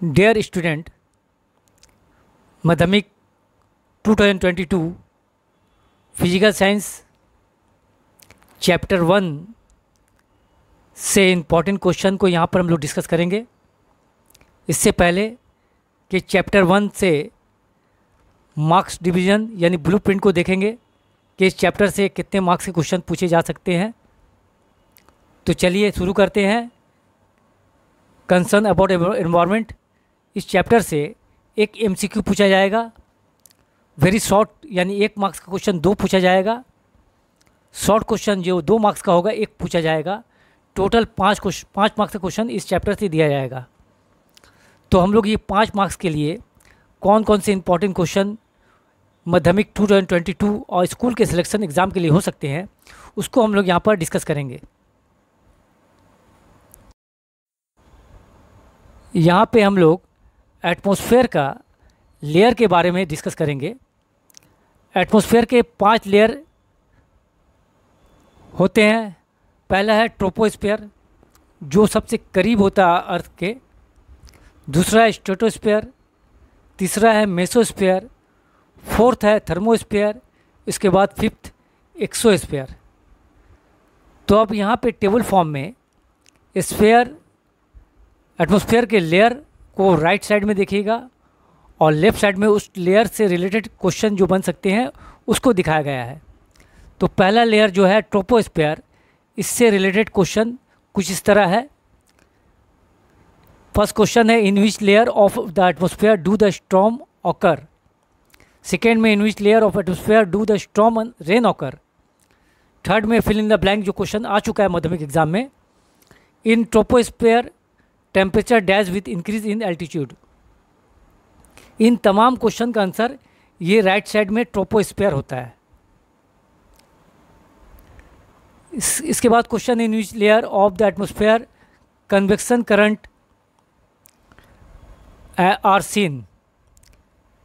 Dear student, माध्यमिक 2022 physical science chapter 1 से important question को यहाँ पर हम लोग डिस्कस करेंगे। इससे पहले कि चैप्टर 1 से मार्क्स डिवीज़न यानी ब्लूप्रिंट को देखेंगे कि इस चैप्टर से कितने मार्क्स के क्वेश्चन पूछे जा सकते हैं। तो चलिए शुरू करते हैं। कंसर्न अबाउट एनवायरनमेंट, इस चैप्टर से एक एमसीक्यू पूछा जाएगा। वेरी शॉर्ट यानी 1 मार्क्स का क्वेश्चन 2 पूछा जाएगा। शॉर्ट क्वेश्चन जो 2 मार्क्स का होगा 1 पूछा जाएगा। टोटल 5 मार्क्स का क्वेश्चन इस चैप्टर से दिया जाएगा। तो हम लोग ये 5 मार्क्स के लिए कौन कौन से इंपॉर्टेंट क्वेश्चन माध्यमिक 2022 और स्कूल के सिलेक्शन एग्ज़ाम के लिए हो सकते हैं, उसको हम लोग यहाँ पर डिस्कस करेंगे। यहाँ पे हम लोग एटमॉस्फेयर का लेयर के बारे में डिस्कस करेंगे। एटमॉस्फेयर के 5 लेयर होते हैं। पहला है ट्रोपोस्फेयर, जो सबसे करीब होता है अर्थ के। दूसरा है स्ट्रेटोस्फेयर। तीसरा है मेसोस्फेयर। फोर्थ है थर्मोस्फेयर। इसके बाद 5th एक्सोस्फेयर। तो अब यहाँ पे टेबल फॉर्म में स्फेयर एटमॉस्फेयर के लेयर को राइट साइड में देखिएगा और लेफ़्ट साइड में उस लेयर से रिलेटेड क्वेश्चन जो बन सकते हैं उसको दिखाया गया है। तो पहला लेयर जो है ट्रोपोस्फेयर, इससे रिलेटेड क्वेश्चन कुछ इस तरह है। फर्स्ट क्वेश्चन है, in which layer of the atmosphere do the storm occur. Second में, in which layer of atmosphere do the storm and rain occur. Third में, फिल इन द ब्लैंक, जो question आ चुका है माध्यमिक एग्जाम में। In troposphere temperature dash with increase in altitude. इन तमाम क्वेश्चन का आंसर ये राइट साइड में ट्रोपोस्फेयर होता है। इसके बाद question, in which layer of the atmosphere convection current are seen.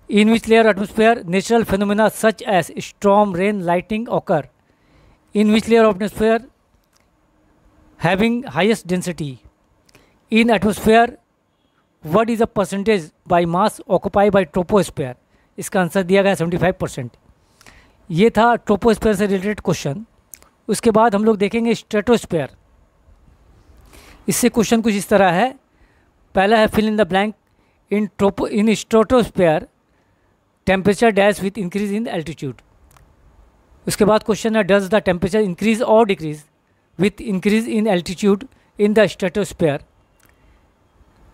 In which layer atmosphere natural phenomena such as storm, rain, lightning occur. In which layer of atmosphere having highest density. In atmosphere what is the percentage by mass occupy by troposphere. इसका answer दिया गया 75%। ये था troposphere से related question. उसके बाद हम लोग देखेंगे स्ट्रेटोस्फेयर। इससे क्वेश्चन कुछ इस तरह है। पहला है, fill in the blank, in stratosphere temperature dash with increase in altitude. उसके बाद क्वेश्चन है, डज द टेम्परेचर इंक्रीज और decrease with increase in altitude in the stratosphere.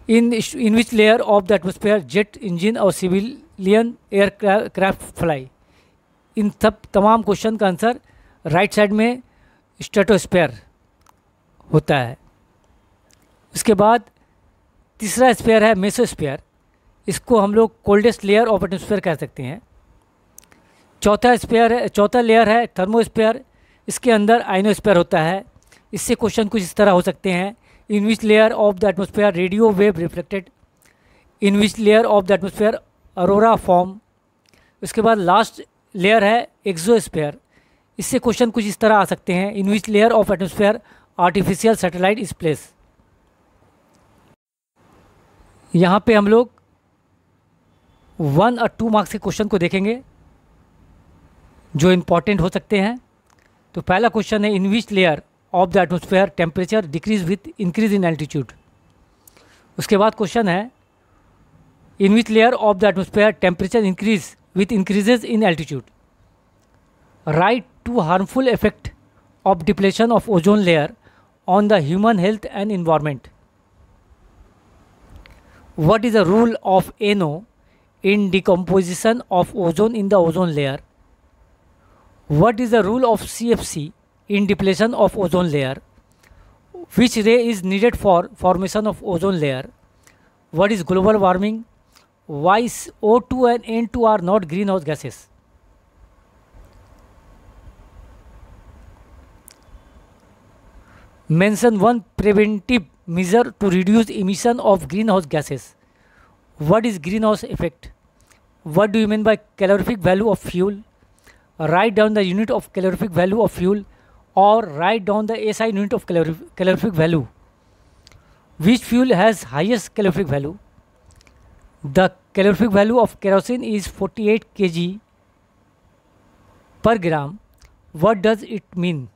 In which layer of the atmosphere jet engine और civilian aircraft fly. इन तमाम question का answer right side में stratosphere होता है। उसके बाद तीसरा स्फीयर है मेसोस्फीयर। इसको हम लोग कोल्डेस्ट लेयर ऑफ एटमॉस्फेयर कह सकते हैं। चौथा लेयर है थर्मोस्फीयर। इसके अंदर आइनोस्फीयर होता है। इससे क्वेश्चन कुछ इस तरह हो सकते हैं, in which layer of the atmosphere radio wave reflected. In which layer of the atmosphere aurora form. उसके बाद लास्ट लेयर है एक्सोस्फीयर। इससे क्वेश्चन कुछ इस तरह आ सकते हैं, in which layer of atmosphere artificial satellite is place. यहाँ पे हम लोग 1 और 2 मार्क्स के क्वेश्चन को देखेंगे जो इम्पॉर्टेंट हो सकते हैं। तो पहला क्वेश्चन है, in which layer of the atmosphere temperature decrease with increase in altitude. उसके बाद क्वेश्चन है, in which layer of the atmosphere temperature increase with increases in altitude. Write to harmful effect of depletion of ozone layer on the human health and environment. What is the rule of NO in decomposition of ozone in the ozone layer? What is the rule of CFC in depletion of ozone layer? Which ray is needed for formation of ozone layer? What is global warming? Why O2 and N2 are not greenhouse gases? Mention one preventive measure to reduce emission of greenhouse gases. What is greenhouse effect? What do you mean by calorific value of fuel? Write down the unit of calorific value of fuel, or write down the SI unit of calorific value. Which fuel has highest calorific value? The calorific value of kerosene is 48 kg per gram. What does it mean?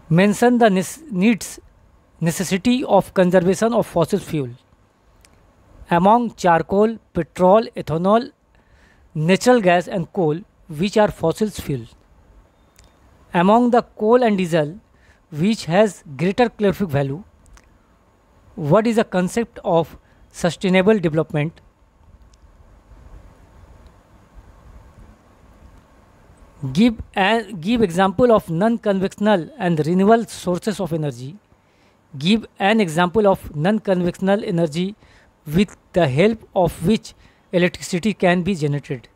Mention the necessity of conservation of fossil fuel. Among charcoal, petrol, ethanol, natural gas and coal, which are fossil fuels? Among the coal and diesel, which has greater calorific value? What is the concept of sustainable development? Give example of non-conventional and renewable sources of energy. Give an example of non-conventional energy with the help of which electricity can be generated.